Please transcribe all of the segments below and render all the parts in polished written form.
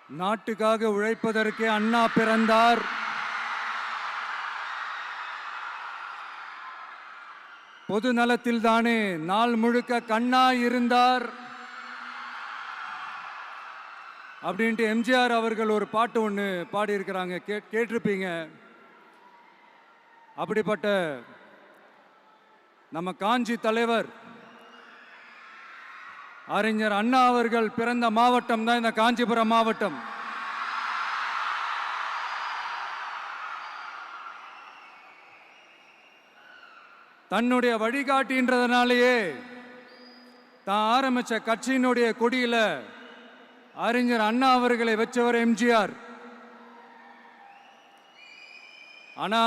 நாட்டுக்காக உழைப்பதற்கே அண்ணா பிறந்தார். பொது நலத்தில் தானே நாள் முழுக்க கண்ணா இருந்தார் அப்படின்ட்டு எம்ஜிஆர் அவர்கள் ஒரு பாட்டு ஒன்று பாடியிருக்கிறாங்க, கேட்டிருப்பீங்க. அப்படிப்பட்ட நம்ம காஞ்சி தலைவர் அறிஞர் அண்ணா அவர்கள் பிறந்த மாவட்டம் தான் இந்த காஞ்சிபுரம் மாவட்டம். தன்னுடைய வழிகாட்டின்றதுனாலேயே தான் ஆரம்பிச்ச கட்சியினுடைய கொடியில அறிஞர் அண்ணா அவர்களை வச்சவர் எம்ஜிஆர். ஆனா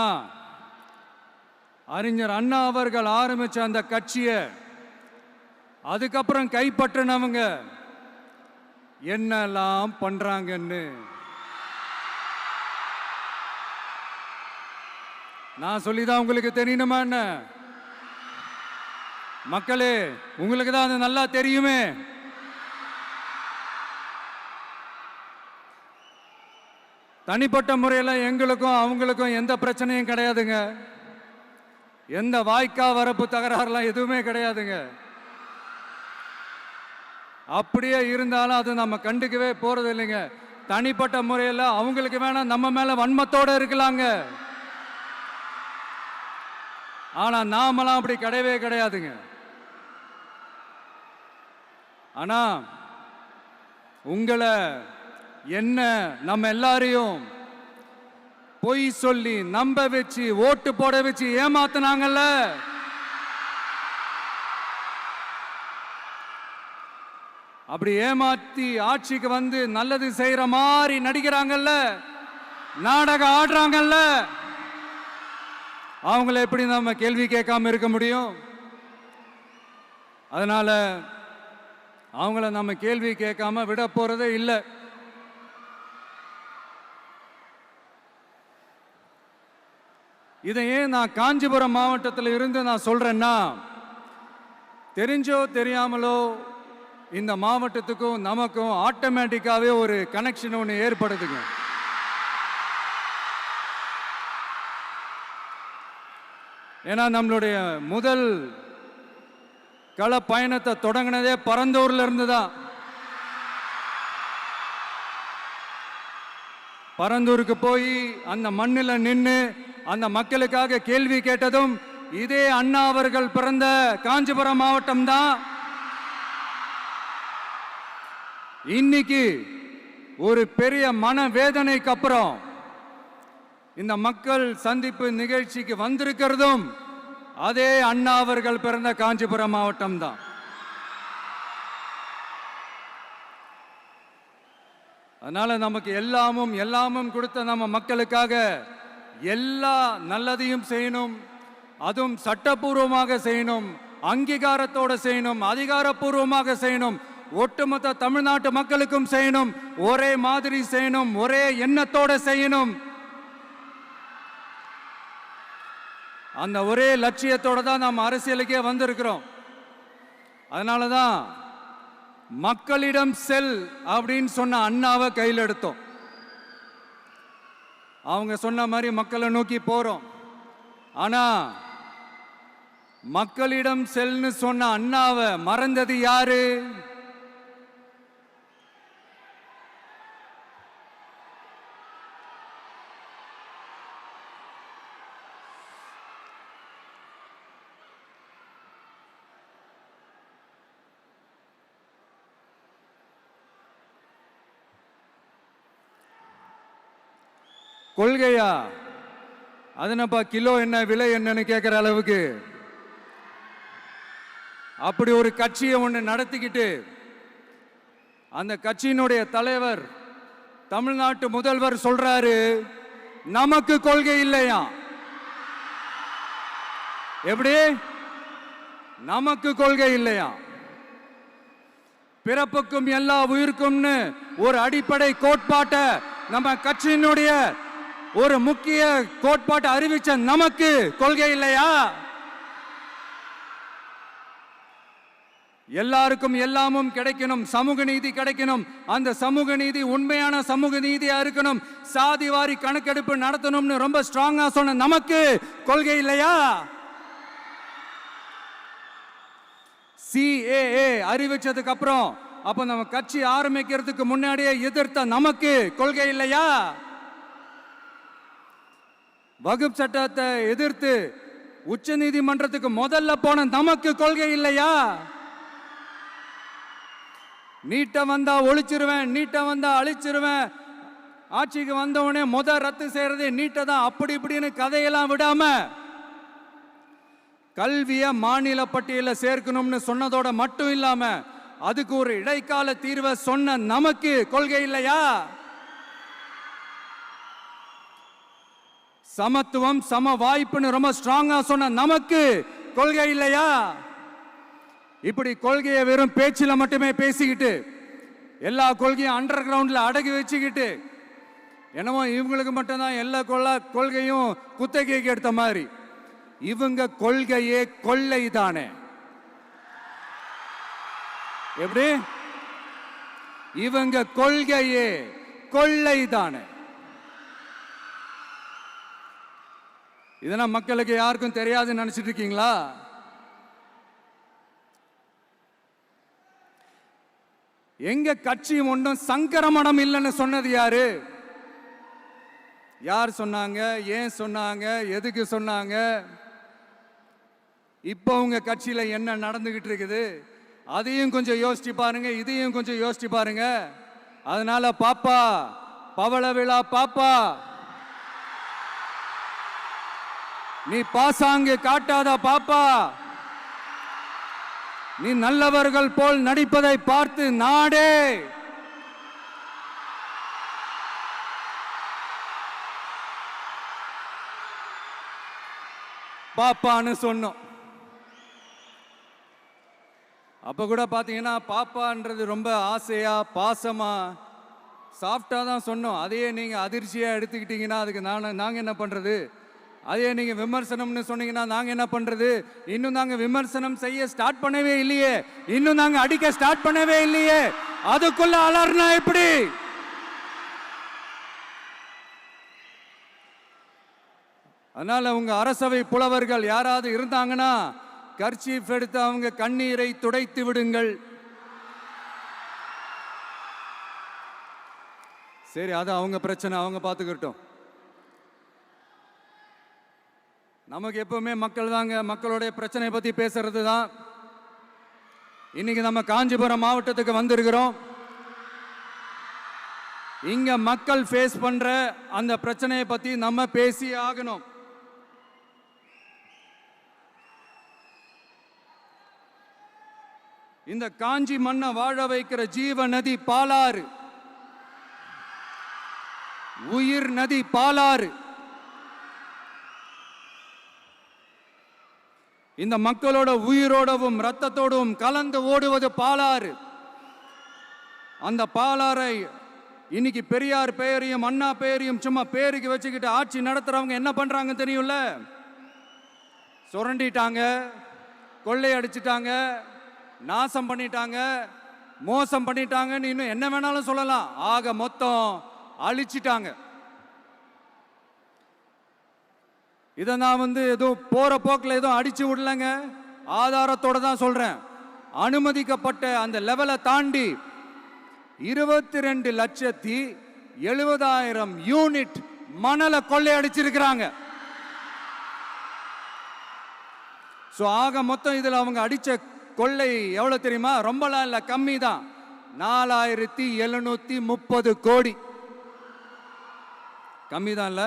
அறிஞர் அண்ணா அவர்கள் ஆரம்பிச்ச அந்த கட்சியை அதுக்கப்புறம் கைப்பற்றினவங்க என்னெல்லாம் பண்றாங்கன்னு நான் சொல்லிதான் உங்களுக்கு தெரியணுமா என்ன? மக்களே, உங்களுக்கு தான் அது நல்லா தெரியுமே. தனிப்பட்ட முறையில் எங்களுக்கும் அவங்களுக்கும் எந்த பிரச்சனையும் கிடையாதுங்க. எந்த வாய்க்கா வரப்பு தகராறுலாம் எதுவுமே கிடையாதுங்க. அப்படியே இருந்தாலும் அது நம்ம கண்டுக்கவே போறது இல்லைங்க. தனிப்பட்ட முறையில் அவங்களுக்கு வேணா நம்ம மேல வன்மத்தோட இருக்கலாங்க. ஆனா நாமெல்லாம் அப்படி கிடையவே கிடையாதுங்க. ஆனா உங்களை என்ன நம்ம எல்லாரையும் பொய் சொல்லி நம்ப வச்சு ஓட்டு போட வச்சு ஏமாத்தினாங்கல்ல, அப்படி ஏமாத்தி ஆட்சிக்கு வந்து நல்லது செய்யற மாதிரி நடிக்கிறாங்கல்ல, நாடகம் ஆடுறாங்கல்ல, அவங்கள எப்படி நம்ம கேள்வி கேட்காம இருக்க முடியும்? அதனால அவங்கள நம்ம கேள்வி கேட்காம விட போறதே இல்லை. இதை ஏன் நான் காஞ்சிபுரம் மாவட்டத்தில் இருந்து நான் சொல்றேன்னா, தெரிஞ்சோ தெரியாமலோ இந்த மாவட்டத்துக்கும் நமக்கும் ஆட்டோமேட்டிக்காவே ஒரு கனெக்ஷன் ஒன்று ஏற்படுதுங்க. ஏன்னா நம்மளுடைய முதல் கள பயணத்தை தொடங்கினதே பரந்தூர்ல இருந்து தான். பரந்தூருக்கு போய் அந்த மண்ணில் நின்று அந்த மக்களுக்காக கேள்வி கேட்டதும் இதே அண்ணா அவர்கள் பிறந்த காஞ்சிபுரம் மாவட்டம் தான். இன்னைக்கு ஒரு பெரிய மனவேதனைக்கு அப்புறம் இந்த மக்கள் சந்திப்பு நிகழ்ச்சிக்கு வந்திருக்கிறதும் அதே அண்ணா அவர்கள் பிறந்த காஞ்சிபுரம் மாவட்டம் தான். அதனால நமக்கு எல்லாமும் கொடுத்த நம்ம மக்களுக்காக எல்லா நல்லதையும் செய்யணும். அதுவும் சட்டப்பூர்வமாக செய்யணும், அங்கீகாரத்தோட செய்யணும், அதிகாரப்பூர்வமாக செய்யணும், ஒட்டுமொத்த தமிழ்நாட்டு மக்களுக்கும் செய்யணும், ஒரே மாதிரி செய்யணும், ஒரே எண்ணத்தோட செய்யணும். அந்த ஒரே லட்சியத்தோட தான் நாம் அரசியலுக்கே வந்திருக்கிறோம். அதனாலதான் மக்களிடம் செல் அப்படின்னு சொன்ன அண்ணாவை கையில் எடுத்தோம். அவங்க சொன்ன மாதிரி மக்களை நோக்கி போறோம். ஆனா மக்களிடம் செல்னு சொன்ன அண்ணாவை மறந்தது யாரு? கொள்கையா? அதுனப்பா கிலோ என்ன விலை என்னன்னு கேட்கிற அளவுக்கு அப்படி ஒரு கட்சியை ஒன்று நடத்திக்கிட்டு அந்த கட்சியினுடைய தலைவர் தமிழ்நாட்டு முதல்வர் சொல்றாரு, நமக்கு கொள்கை இல்லையா? எப்படி? நமக்கு கொள்கை இல்லையா? பிறப்புக்கும் எல்லா உயிருக்கும்னு ஒரு அடிப்படை கோட்பாட்டை நம்ம கட்சியினுடைய ஒரு முக்கிய கோட்பாட்டை அறிவிச்ச நமக்கு கொள்கை இல்லையா? எல்லாருக்கும் எல்லாமும் கிடைக்கணும், சமூக நீதி கிடைக்கணும். அந்த சமூக நீதி உண்மையான சமூக நீதியா இருக்கணும். சாதிவாரி கணக்கெடுப்பு நடத்தணும்னு ரொம்ப ஸ்ட்ராங்கா சொன்ன நமக்கு கொள்கை இல்லையா? CAA அறிவிச்சதுக்கு அப்புறம் அப்ப நம்ம கட்சி ஆரம்பிக்கிறதுக்கு முன்னாடியே எதிர்த்த நமக்கு கொள்கை இல்லையா? வகுப்பு சட்டத்தை எதிர்த்து உச்ச நீதிமன்றத்துக்கு முதல்ல போன நமக்கு கொள்கை இல்லையா? நீட்ட வந்தா ஒழிச்சிருவேன், நீட்ட வந்தா அழிச்சிருவேன், ஆட்சிக்கு வந்தவனே ரத்து செய்யறதே நீட்ட தான், அப்படி இப்படின்னு கதையெல்லாம் விடாம கல்விய மாநில பட்டியல சேர்க்கணும்னு சொன்னதோட மட்டும் இல்லாம அதுக்கு ஒரு இடைக்கால தீர்வை சொன்ன நமக்கு கொள்கை இல்லையா? சமத்துவம் சம வாய்ப்புன்னு ரொம்ப ஸ்ட்ராங்கா சொன்ன நமக்கு கொள்கை இல்லையா? இப்படி கொள்கையை வெறும் பேச்சில மட்டுமே பேசிக்கிட்டு எல்லா கொள்கையும் அண்டர் கிரவுண்ட்ல அடக்கி வச்சுக்கிட்டு என்னமோ இவங்களுக்கு மட்டும்தான் எல்லா கொள்கையும் குத்தகைக்கு எடுத்த மாதிரி. இவங்க கொள்கையே கொள்ளை தானே. எப்படி? இவங்க கொள்கையே கொள்ளை தானே. இதெல்லாம் மக்களுக்கு யாருக்கும் தெரியாதுன்னு நினைச்சிட்டு இருக்கீங்களா? எங்க கட்சி ஒன்றும் சங்கரமடம் இல்லைன்னு சொன்னது யாரு? யார் சொன்னாங்க? ஏன் சொன்னாங்க? எதுக்கு சொன்னாங்க? இப்போ உங்க கட்சியில என்ன நடந்துகிட்டு இருக்குது அதையும் கொஞ்சம் யோசிச்சு பாருங்க, இதையும் கொஞ்சம் யோசிச்சு பாருங்க. அதனால பாப்பா, பவள விழா பாப்பா, நீ பாசாங்கு காட்டாத பாப்பா. நீ நல்லவர்கள் போல் நடிப்பதை பார்த்து நாடே பாப்பான்னு சொன்னோம். அப்ப கூட பாத்தீங்கன்னா பாப்பான்றது ரொம்ப ஆசையா பாசமா சாஃப்டா தான் சொன்னோம். அதையே நீங்க அதிர்ச்சியா எடுத்துக்கிட்டீங்கன்னா அதுக்கு நாங்க என்ன பண்றது? அதே நீங்க விமர்சனம்னு சொன்னீங்கன்னா நாங்க என்ன பண்றது? இன்னும் நாங்க விமர்சனம் செய்ய ஸ்டார்ட் பண்ணவே இல்லையே, இன்னும் நாங்க அடிக்க ஸ்டார்ட் பண்ணவே இல்லையே, அதுக்குள்ள அலர்னா எப்படி? அதனால உங்க அரசவை புலவர்கள் யாராவது இருந்தாங்கன்னா கர்ச்சீஃப் எடுத்து அவங்க கண்ணீரை துடைத்து விடுங்கள். சரி, அது அவங்க பிரச்சனை, அவங்க பார்த்துக்கிட்டோம். நமக்கு எப்பவுமே மக்கள் தாங்க, மக்களுடைய பிரச்சனை பத்தி பேசுறது தான். இன்னைக்கு நம்ம காஞ்சிபுரம் மாவட்டத்துக்கு வந்திருக்கிறோம். இங்க மக்கள் ஃபேஸ் பண்ற அந்த பிரச்சனையை பத்தி நம்ம பேசி ஆகணும். இந்த காஞ்சி மண்ணை வாழ வைக்கிற ஜீவ நதி பாலாறு, உயிர் நதி பாலாறு. இந்த மக்களோட உயிரோடவும் ரத்தத்தோடும் கலந்து ஓடுவது பாலாறு. அந்த பாலாறை இன்னைக்கு பெரியார் பெயரையும் அண்ணா பெயரையும் சும்மா பேருக்கு வச்சுக்கிட்டு ஆட்சி நடத்துறவங்க என்ன பண்றாங்க தெரியும்ல? சுரண்டிட்டாங்க, கொள்ளையடிச்சிட்டாங்க, நாசம் பண்ணிட்டாங்க, மோசம் பண்ணிட்டாங்கன்னு இன்னும் என்ன வேணாலும் சொல்லலாம். ஆக மொத்தம் அழிச்சிட்டாங்க. இதை நான் ஏதோ போற போக்கில் ஏதோ அடிச்சு விடலங்க, ஆதாரத்தோட தான் சொல்றேன். அனுமதிக்கப்பட்ட அந்த லெவலை தாண்டி 22,70,000 யூனிட் மணலை கொள்ளையடிச்சிருக்கிறாங்க. ஆக மொத்தம் இதுல அவங்க அடிச்ச கொள்ளை எவ்வளவு தெரியுமா? ரொம்பலாம் இல்ல, கம்மி தான். 4,730 கோடி. கம்மி தான் இல்ல?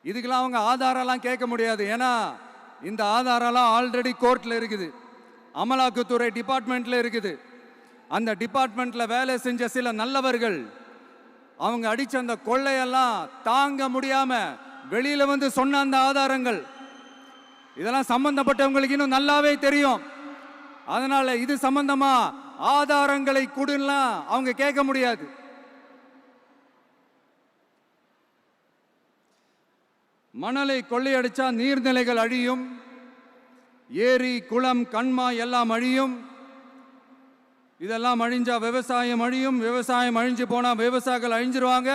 இதுக்கெல்லாம் அவங்க ஆதாரம்லாம் கேட்க முடியாது. ஏன்னா இந்த ஆதாரம்லாம் ஆல்ரெடி கோர்ட்ல இருக்குது, அமலாக்கத்துறை டிபார்ட்மெண்ட்ல இருக்குது. அந்த டிபார்ட்மெண்ட்ல வேலை செஞ்ச சில நல்லவர்கள் அவங்க அடிச்ச அந்த கொள்ளையெல்லாம் தாங்க முடியாம வெளியில சொன்ன அந்த ஆதாரங்கள் இதெல்லாம் சம்பந்தப்பட்டவங்களுக்கு இன்னும் நல்லாவே தெரியும். அதனால இது சம்பந்தமா ஆதாரங்களை கொடுலாம் அவங்க கேட்க முடியாது. மணலை கொள்ளையடிச்சா நீர்நிலைகள் அழியும், ஏரி குளம் கண்மாய் எல்லாம் அழியும். இதெல்லாம் அழிஞ்சா விவசாயம் அழியும். விவசாயம் அழிஞ்சு போனா விவசாயிகள் அழிஞ்சிருவாங்க.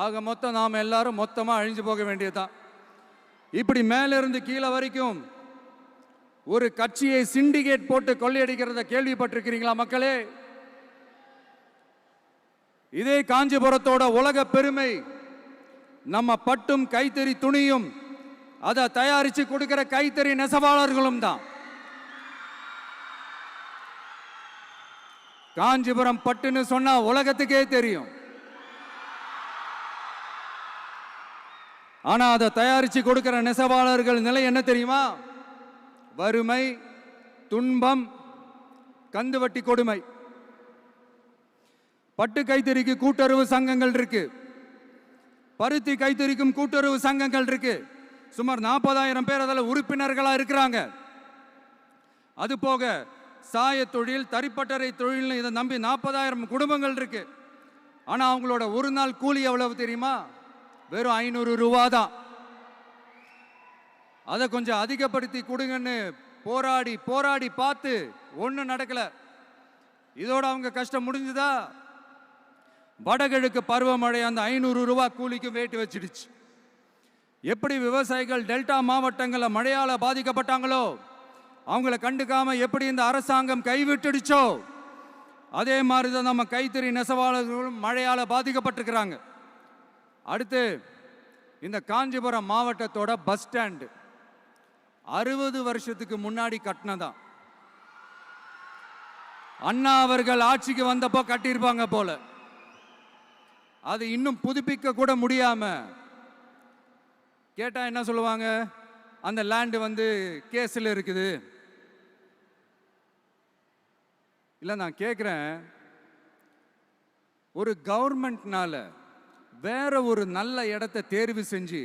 ஆக மொத்தம் நாம் எல்லாரும் மொத்தமா அழிஞ்சு போக வேண்டியதுதான். இப்படி மேலிருந்து கீழே வரைக்கும் ஒரு கட்சியை சிண்டிகேட் போட்டு கொள்ளையடிக்கிறத கேள்விப்பட்டிருக்கிறீங்களா மக்களே? இதே காஞ்சிபுரத்தோட உலக பெருமை நம்ம பட்டும் கைத்தறி துணியும் அதை தயாரிச்சு கொடுக்கிற கைத்தறி நெசவாளர்களும் தான். காஞ்சிபுரம் பட்டுன்னு சொன்னா உலகத்துக்கே தெரியும். ஆனா அதை தயாரிச்சு கொடுக்கிற நெசவாளர்கள் நிலை என்ன தெரியுமா? வறுமை, துன்பம், கந்துவட்டி கொடுமை. பட்டு கைத்தறிக்கு கூட்டுறவு சங்கங்கள் இருக்கு, பருத்தி கைத்தறிக்கும் கூட்டுறவு சங்கங்கள் இருக்கு. சுமார் 40,000 பேர் அதில் உறுப்பினர்களா இருக்கிறாங்க. அது போக சாய தொழில், தறிப்பட்டறை தொழில் இதை நம்பி 40,000 குடும்பங்கள் இருக்கு. ஆனா அவங்களோட ஒரு நாள் கூலி எவ்வளவு தெரியுமா? வெறும் 500 ரூபா தான். அதை கொஞ்சம் அதிகப்படுத்தி கொடுங்கன்னு போராடி போராடி பார்த்து ஒன்றும் நடக்கல. இதோட அவங்க கஷ்டம் முடிஞ்சுதா? வடகிழக்கு பருவமழை அந்த 500 ரூபா கூலிக்கும் வேட்டு வச்சிடுச்சு. எப்படி விவசாயிகள் டெல்டா மாவட்டங்களில் மழையால பாதிக்கப்பட்டாங்களோ, அவங்கள கண்டுக்காம எப்படி இந்த அரசாங்கம் கைவிட்டுடுச்சோ, அதே மாதிரி தான் நம்ம கைத்தறி நெசவாளர்களும் மழையால பாதிக்கப்பட்டிருக்கிறாங்க. அடுத்து இந்த காஞ்சிபுரம் மாவட்டத்தோட பஸ் ஸ்டாண்டு 60 வருஷத்துக்கு முன்னாடி கட்டினதான். அண்ணா அவர்கள் ஆட்சிக்கு வந்தப்போ கட்டியிருப்பாங்க போல. அது இன்னும் புதுப்பிக்க கூட முடியாம கேட்டா என்ன சொல்லுவாங்க? அந்த லேண்ட் வந்து கேஸ்ல இருக்குது. இல்ல நான் கேட்கிறேன், ஒரு கவர்மெண்ட்னால வேற ஒரு நல்ல இடத்தை தேர்வு செஞ்சு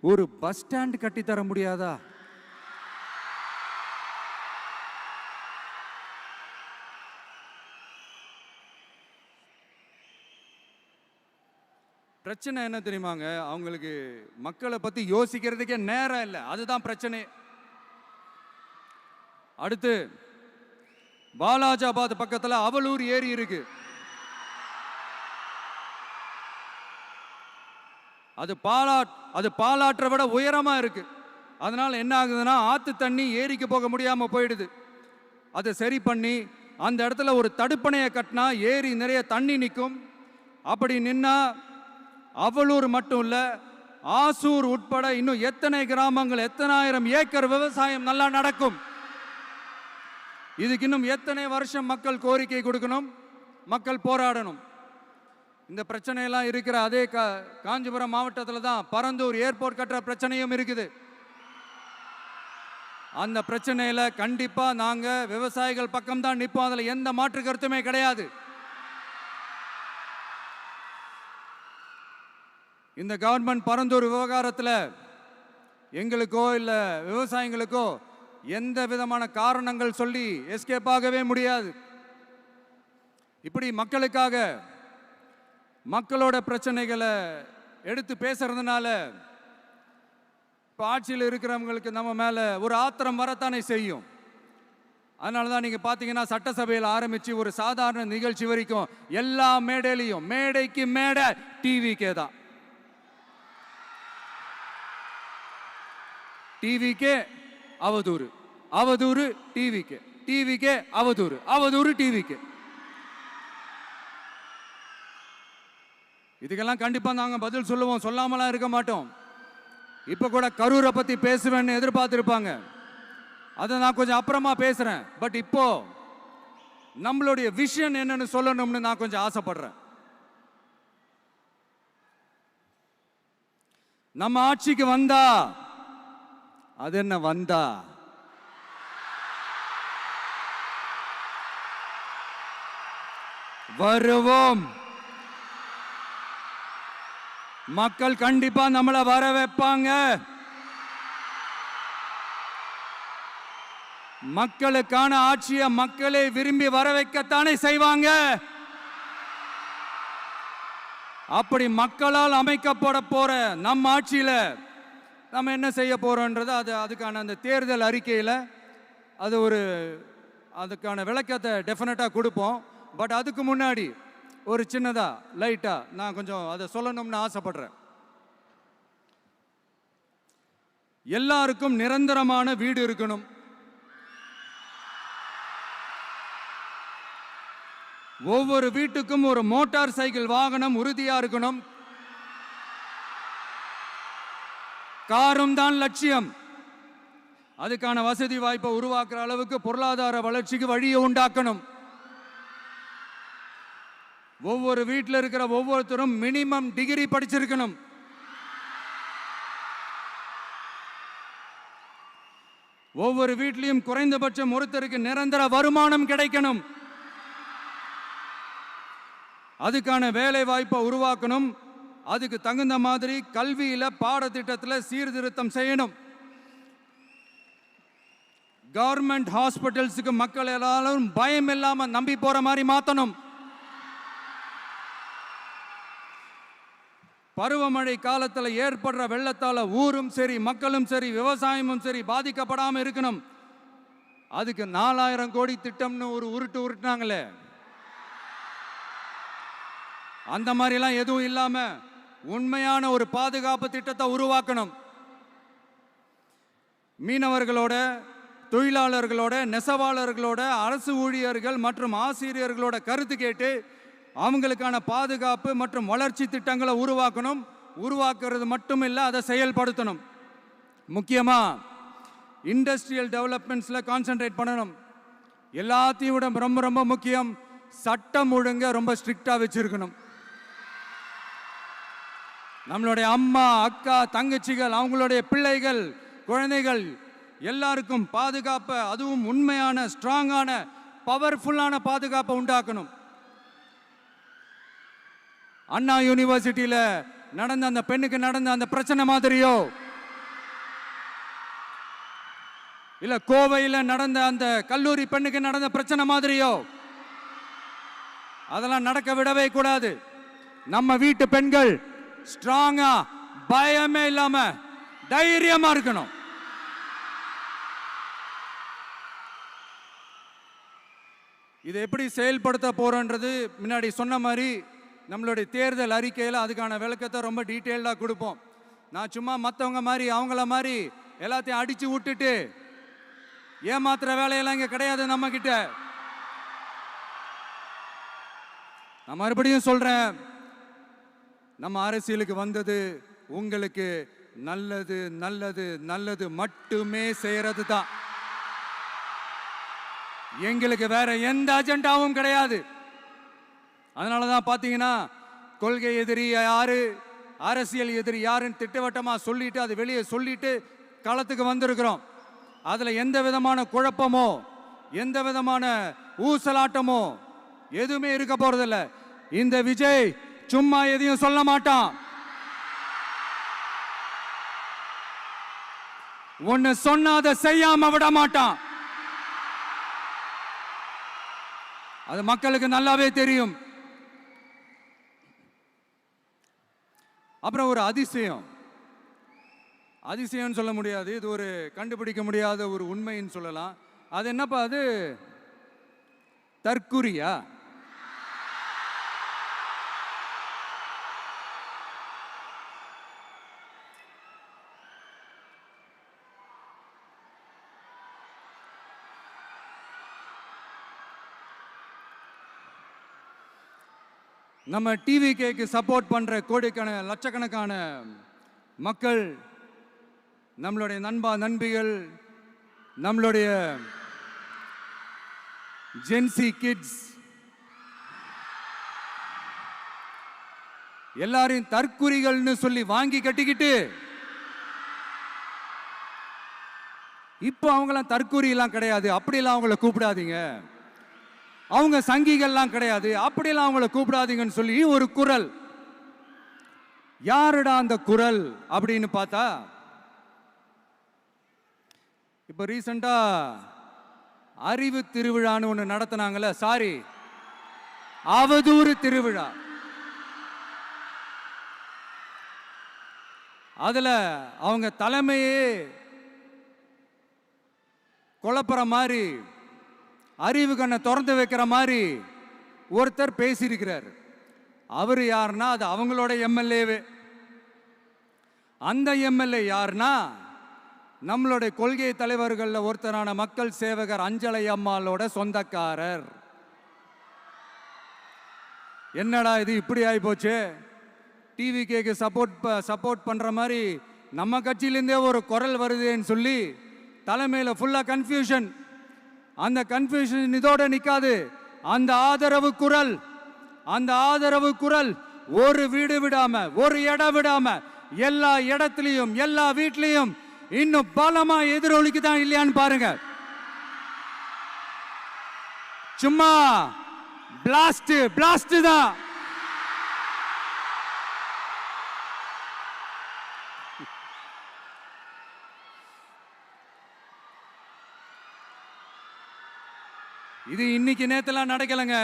ஒரு பஸ் ஸ்டாண்ட் கட்டி தர முடியாதா? பிரச்சனை என்ன தெரியுமாங்க? அவங்களுக்கு மக்களை பத்தி யோசிக்கிறதுக்கே நேரம் இல்லை. அதுதான் பிரச்சனை. அடுத்து வாலாஜாபாத் பக்கத்துல அவலூர் ஏரி இருக்கு. அது பாலாற்றை விட உயரமா இருக்கு. அதனால என்ன ஆகுதுன்னா, ஆத்து தண்ணி ஏரிக்கு போக முடியாம போயிடுது. அதை சரி பண்ணி அந்த இடத்துல ஒரு தடுப்பணையை கட்டினா ஏரி நிறைய தண்ணி நிற்கும். அப்படி நின்னா அவலூர் மட்டும் இல்ல, ஆசூர் உட்பட இன்னும் எத்தனை கிராமங்கள், எத்தனை ஆயிரம் ஏக்கர் விவசாயம் நல்லா நடக்கும். இதுக்கு இன்னும் எத்தனை வருஷம் மக்கள் கோரிக்கை கொடுக்கணும், மக்கள் போராடணும். இந்த பிரச்சனையெல்லாம் இருக்கிற அதே காஞ்சிபுரம் மாவட்டத்தில் தான் பரந்தூர் ஏர்போர்ட் கட்டுற பிரச்சனையும் இருக்குது. அந்த பிரச்சனையில கண்டிப்பா நாங்க விவசாயிகள் பக்கம் தான் நிற்போம். அதுல எந்த மாற்று கருத்துமே கிடையாது. இந்த கவர்மெண்ட் பரந்தூர் விவகாரத்தில் எங்களுக்கோ இல்ல விவசாயிகளுக்கோ எந்த விதமான காரணங்கள் சொல்லி எஸ்கேப் ஆகவே முடியாது. இப்படி மக்களுக்காக மக்களோட பிரச்சனைகளை எடுத்து பேசுறதுனால இப்போ ஆட்சியில் இருக்கிறவங்களுக்கு நம்ம மேல ஒரு ஆத்திரம் வரத்தானே செய்யும். அதனால தான் நீங்க பார்த்தீங்கன்னா சட்டசபையில் ஆரம்பிச்சு ஒரு சாதாரண நிகழ்ச்சி வரைக்கும் எல்லா மேடையிலையும் மேடைக்கு மேடை டிவிக்கே தான். டிவிக்கே அவதூறு, அவதூறு டிவிக்கே, டிவிக்கே அவதூறு, அவதூறு டிவிக்கே. இதுக்கெல்லாம் கண்டிப்பா நாங்க பதில் சொல்லுவோம், சொல்லாமலாம் இருக்க மாட்டோம். இப்ப கூட கரூரை பத்தி பேசுவேன்னு எதிர்பார்த்திருப்பாங்க. அதை நான் கொஞ்சம் அப்புறமா பேசுறேன். பட் இப்போ நம்மளுடைய விஷன் என்னன்னு சொல்லணும்னு நான் கொஞ்சம் ஆசைப்படுறேன். நம்ம ஆட்சிக்கு வந்தா அது என்ன வந்தா வருவோம். மக்கள் கண்டிப்பா நம்மளை வர வைப்பாங்க. மக்களுக்கான ஆட்சியை மக்களே விரும்பி வர வைக்கத்தானே செய்வாங்க. அப்படி மக்களால் அமைக்கப்பட போற நம் ஆட்சியில நம்ம என்ன செய்ய போகிறோன்றது அதுக்கான அந்த தேர்தல் அறிக்கையில் அதுக்கான விளக்கத்தை டெஃபினட்டாக கொடுப்போம். பட் அதுக்கு முன்னாடி ஒரு சின்னதாக லைட்டாக நான் கொஞ்சம் அதை சொல்லணும்னு ஆசைப்படுறேன். எல்லாருக்கும் நிரந்தரமான வீடு இருக்கணும். ஒவ்வொரு வீட்டுக்கும் ஒரு மோட்டார் சைக்கிள் வாகனம் உறுதியா இருக்கணும். காரும் தான் லட்சியம். அதுக்கான வசதி வாய்ப்பை உருவாக்குற அளவுக்கு பொருளாதார வளர்ச்சிக்கு வழியை உண்டாக்கணும். ஒவ்வொரு வீட்டில் இருக்கிற ஒவ்வொருத்தரும் மினிமம் டிகிரி படிச்சிருக்கணும். ஒவ்வொரு வீட்லையும் குறைந்தபட்சம் ஒருத்தருக்கு நிரந்தர வருமானம் கிடைக்கணும். அதுக்கான வேலை வாய்ப்பை உருவாக்கணும். அதுக்கு தகுந்த மாதிரி கல்வியில பாடத்திட்டத்தில் சீர்திருத்தம் செய்யணும். கவர்மெண்ட் ஹாஸ்பிட்டல்ஸுக்கு மக்கள் எல்லாரும் பயம் இல்லாம நம்பி போற மாதிரி மாத்தணும். பருவமழை காலத்தில் ஏற்படுற வெள்ளத்தால ஊரும் சரி மக்களும் சரி விவசாயமும் சரி பாதிக்கப்படாம இருக்கணும். அதுக்கு 4000 கோடி திட்டம்னு ஒரு உருட்டுனாங்களே, அந்த மாதிரிலாம் எதுவும் இல்லாம உண்மையான ஒரு பாதுகாப்பு திட்டத்தை உருவாக்கணும். மீனவர்களோட, தொழிலாளர்களோட, நெசவாளர்களோட, அரசு ஊழியர்கள் மற்றும் ஆசிரியர்களோட கருத்து கேட்டு அவங்களுக்கான பாதுகாப்பு மற்றும் வளர்ச்சி திட்டங்களை உருவாக்கணும். உருவாக்குறது மட்டும் இல்லை, அதை செயல்படுத்தணும். முக்கியமாக இண்டஸ்ட்ரியல் டெவலப்மெண்ட்ஸில் கான்சென்ட்ரேட் பண்ணணும். எல்லாத்தையும் விட ரொம்ப ரொம்ப முக்கியம், சட்டம் ஒழுங்க ரொம்ப ஸ்ட்ரிக்டாக வச்சிருக்கணும். நம்மளுடைய அம்மா, அக்கா, தங்கச்சிகள், அவங்களுடைய பிள்ளைகள், குழந்தைகள் எல்லாருக்கும் பாதுகாப்பை, அதுவும் உண்மையான ஸ்ட்ராங்கான பவர்ஃபுல்லான பாதுகாப்பை உண்டாக்கணும். அண்ணா யூனிவர்சிட்டியில் நடந்த அந்த பெண்ணுக்கு நடந்த அந்த பிரச்சனை மாதிரியோ, இல்ல கோவையில் நடந்த அந்த கல்லூரி பெண்ணுக்கு நடந்த பிரச்சனை மாதிரியோ அதெல்லாம் நடக்க விடவே கூடாது. நம்ம வீட்டு பெண்கள் ஸ்ட்ராங்கா, பயமே இல்லாம தைரியமா இருக்கணும். இதை எப்படி செயல்படுத்த போறோன்றது முன்னாடி சொன்ன மாதிரி நம்மளுடைய தேர்தல் அறிக்கையில் அதுக்கான விளக்கத்தை ரொம்ப டீட்டெயில்டாக கொடுப்போம். நான் சும்மா மற்றவங்க மாதிரி அவங்கள மாதிரி எல்லாத்தையும் அடிச்சு விட்டுட்டு ஏமாத்துற வேலையெல்லாம் இங்கே கிடையாது நம்ம கிட்ட. நான் மறுபடியும் சொல்றேன், நம்ம அரசியலுக்கு வந்தது உங்களுக்கு நல்லது நல்லது நல்லது மட்டுமே செய்யறது தான். எங்களுக்கு வேற எந்த அஜெண்டாவும் கிடையாது. அதனாலதான் பாத்தீங்கன்னா கொள்கை எதிரி யாரு, அரசியல் எதிரி யாருன்னு திட்டவட்டமா சொல்லிட்டு அது வெளியே சொல்லிட்டு களத்துக்கு வந்திருக்கிறோம். அதுல எந்த விதமான குழப்பமோ எந்த விதமான ஊசலாட்டமோ எதுவுமே இருக்க போறதில்ல. இந்த விஜய் சும்மா எதையும் சொல்ல மாட்டான். ஒன்னு சொன்னா அதை செய்யாம விட மாட்டான். அது மக்களுக்கு நல்லாவே தெரியும். அப்புறம் ஒரு அதிசயம் சொல்ல முடியாது, இது ஒரு கண்டுபிடிக்க முடியாத ஒரு உண்மைன்னு சொல்லலாம். அது என்னப்பா, அது தற்குறியா? நம்ம டிவிகேக்கு சப்போர்ட் பண்ற கோடிக்கணக்கான லட்சக்கணக்கான மக்கள், நம்மளுடைய நண்பிகள், நம்மளுடைய ஜென்சி கிட்ஸ் எல்லாரையும் தற்குறிகள்னு சொல்லி வாங்கி கட்டிக்கிட்டு இப்போ அவங்களாம் தற்குறி எல்லாம் கிடையாது, அப்படிலாம் அவங்கள கூப்பிடாதீங்க. அவங்க சங்கிகள்லாம் கிடையாது, அப்படிலாம் அவங்கள கூப்பிடாதீங்கன்னு சொல்லி ஒரு குரல். யாருடா அந்த குரல் அப்படின்னு பார்த்தா, இப்ப ரீசெண்டா அறிவு திருவிழான்னு ஒன்று நடத்தினாங்கல்ல, சாரி அவதூறு திருவிழா. அதுல அவங்க தலைமையே குழப்புற மாதிரி, அறிவு கண்ணை திறந்து வைக்கிற மாதிரி ஒருத்தர் பேசியிருக்கிறார். அவர் யாருன்னா அது அவங்களோட எம்எல்ஏவே. அந்த எம்எல்ஏ யாருன்னா நம்மளுடைய கொள்கை தலைவர்கள் ஒருத்தரான மக்கள் சேவகர் அஞ்சலை அம்மாளோட சொந்தக்காரர். என்னடா இது இப்படி ஆகி போச்சு? டிவிகேக்கு சப்போர்ட் பண்ற மாதிரி நம்ம கட்சியிலேருந்தே ஒரு குரல் வருதுன்னு சொல்லி தலைமையில் ஃபுல்லா கன்ஃபியூஷன். அந்த கன்ஃபியூஷன் இதோட நிக்காது. அந்த ஆதரவு குரல் ஒரு வீடு விடாம, ஒரு இடம் விடாம, எல்லா இடத்துலயும், எல்லா வீட்லயும் இன்னும் பலமா எதிரொலிக்குதான் இல்லையான்னு பாருங்க. சும்மா பிளாஸ்ட் தான். இது இன்னைக்கு நேத்தெல்லாம் நடக்கலைங்க.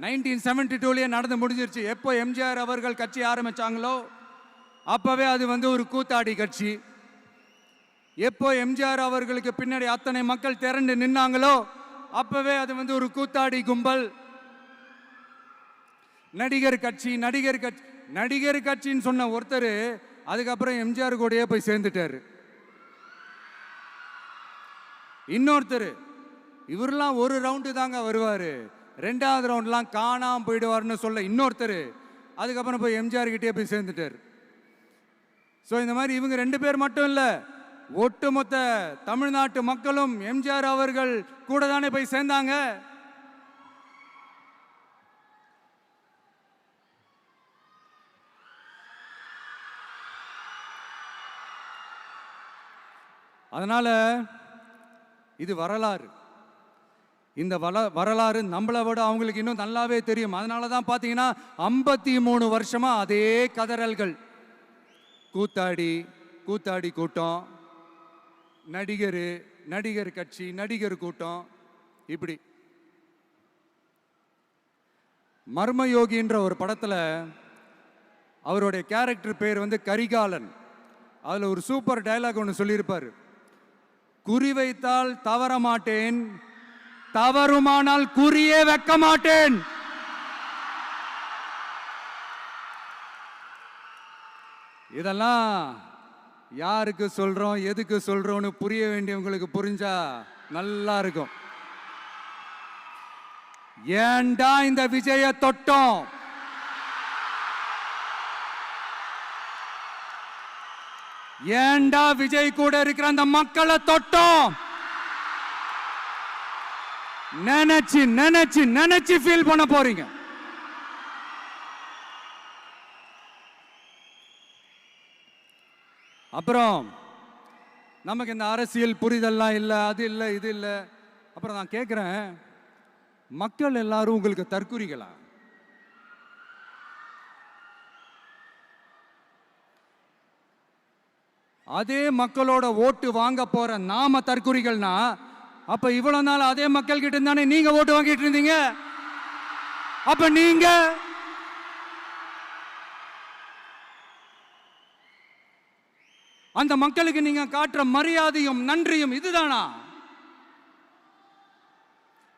1972லயே நடந்து முடிஞ்சிருச்சு. எப்போ எம்ஜிஆர் அவர்கள் கட்சி ஆரம்பிச்சாங்களோ அப்பவே அது ஒரு கூத்தாடி கட்சி. எப்போ எம்ஜிஆர் அவர்களுக்கு பின்னாடி அத்தனை மக்கள் திரண்டு நின்னாங்களோ அப்பவே அது ஒரு கூத்தாடி கும்பல். நடிகர் கட்சின்னு சொன்ன ஒருத்தர் அதுக்கப்புறம் எம்ஜிஆர் கூடயே போய் சேர்ந்துட்டாரு. இன்னொருத்தர் இவரெல்லாம் ஒரு ரவுண்டு தாங்க வருவாரு, ரெண்டாவது ரவுண்ட்லாம் காணாம போயிடுவார்னு சொல்ல இன்னொருத்தர் அதுக்கப்புறம் போய் எம்ஜிஆர் கிட்டே போய் சேர்ந்துட்டார். ஸோ இந்த மாதிரி இவங்க 2 பேர் மட்டும் இல்லை, ஒட்டுமொத்த தமிழ்நாட்டு மக்களும் எம்ஜிஆர் அவர்கள் கூட தானே போய் சேர்ந்தாங்க. அதனால இது வரலாறு. இந்த வரலாறு நம்மளை விட அவங்களுக்கு இன்னும் நல்லாவே தெரியும். அதனால தான் பார்த்தீங்கன்னா 53 வருஷமா அதே கதறல்கள். கூத்தாடி கூட்டம், நடிகர் கட்சி, நடிகர் கூட்டம், இப்படி. மர்மயோகின்ற ஒரு படத்துல அவருடைய கேரக்டர் பேர் கரிகாலன். அதுல ஒரு சூப்பர் டயலாக் ஒன்று சொல்லியிருப்பாரு. குறி வைத்தால் தவற மாட்டேன், தவறுமானால் குறியே வைக்க மாட்டேன். இதெல்லாம் யாருக்கு சொல்றோம், எதுக்கு சொல்றோம்னு புரிய வேண்டியவங்களுக்கு புரிஞ்சா நல்லா இருக்கும். ஏண்டா இந்த விஜய தொட்டோம், ஏண்டா விஜய் கூட இருக்கிற அந்த மக்களை தொட்டோம் நினைச்சு ஃபீல் பண்ண போறீங்க. அப்புறம் நமக்கு இந்த அரசியல் புரிதல்லாம் இல்லை, அது இல்லை, இது இல்லை. அப்புறம் நான் கேட்குறேன், மக்கள் எல்லாரும் உங்களுக்கு தற்குறிகளா? அதே மக்களோட ஓட்டு வாங்க போற நாம தற்குறிகள்னா அப்ப இவ்வளவு நாள் அதே மக்கள் கிட்ட இருந்தானே நீங்க ஓட்டு வாங்கிட்டு இருந்தீங்க. அப்ப நீங்க அந்த மக்களுக்கு நீங்க காட்டுற மரியாதையும் நன்றியும் இதுதானா?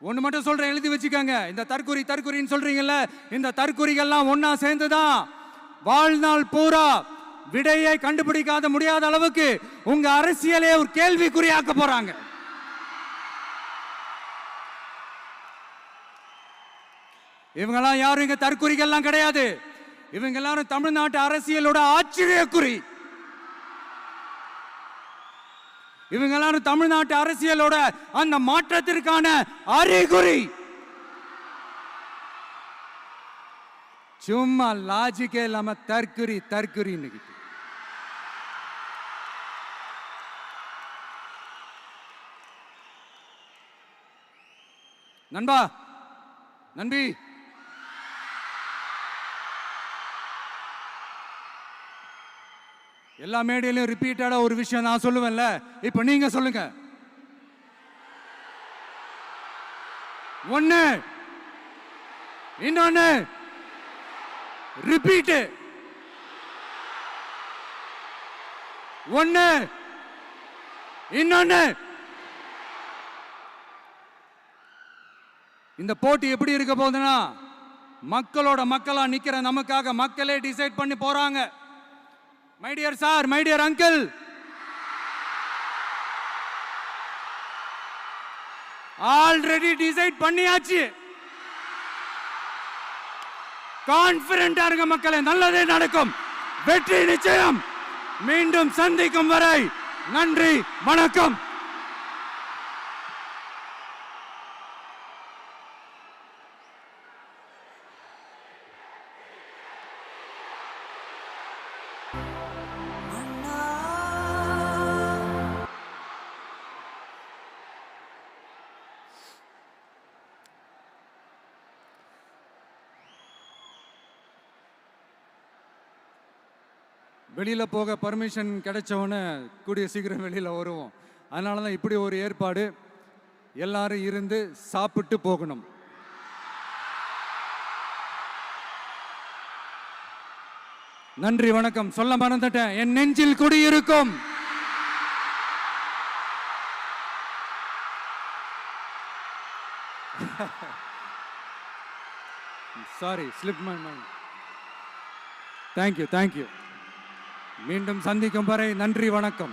ஒண்ணு மட்டும் சொல்றேன், எழுதி வச்சுக்கோங்க. இந்த தற்குறின்னு சொல்றீங்கல்ல, இந்த தற்குறிகள்லாம் ஒன்னா சேர்ந்துதான் வாழ்நாள் பூரா விடையை கண்டுபிடிக்காத முடியாத அளவுக்கு உங்க அரசியலே ஒரு கேள்விக்குறியாக்க போறாங்க. இவங்கெல்லாம் யாரும் இங்க தற்குறிகள்லாம் கிடையாது. இவங்க எல்லாரும் தமிழ்நாட்டு அரசியலோட ஆச்சரியக்குறி. இவங்க எல்லாரும் தமிழ்நாட்டு அரசியலோட அந்த மாற்றத்திற்கான அறிகுறி. சும்மா லாஜிக்கே இல்லாம தற்குறி. நண்பி எல்லா மேடையிலும் ரிப்பீட்டடா ஒரு விஷயம் நான் சொல்லுவேன்ல, இப்ப நீங்க சொல்லுங்க. ஒண்ணு, இன்னொன்னு, ரிப்பீட். ஒண்ணு. இன்னொன்னு, இந்த போட்டி எப்படி இருக்க போகுதுன்னா, மக்களோட மக்களா நிக்கிற நமக்காக மக்களே டிசைட் பண்ணி போறாங்க. My dear sir, my dear uncle, already decide பண்ணியாச்சு. கான்பிடென்டா இருக்க மக்களே, நல்லதே நடக்கும், வெற்றி நிச்சயம். மீண்டும் சந்திக்கும் வரை நன்றி, வணக்கம். வெளியில் போக பர்மிஷன் கிடைச்சவொன்னே கூடிய சீக்கிரம் வெளியில் வருவோம். அதனால தான் இப்படி ஒரு ஏற்பாடு. எல்லாரும் இருந்து சாப்பிட்டு போகணும். நன்றி, வணக்கம். சொல்ல மறந்துட்டேன், என் நெஞ்சில் குடியிருக்கும் sorry, slip my mind. Thank you. மீண்டும் சந்திக்கும் வரை நன்றி, வணக்கம்.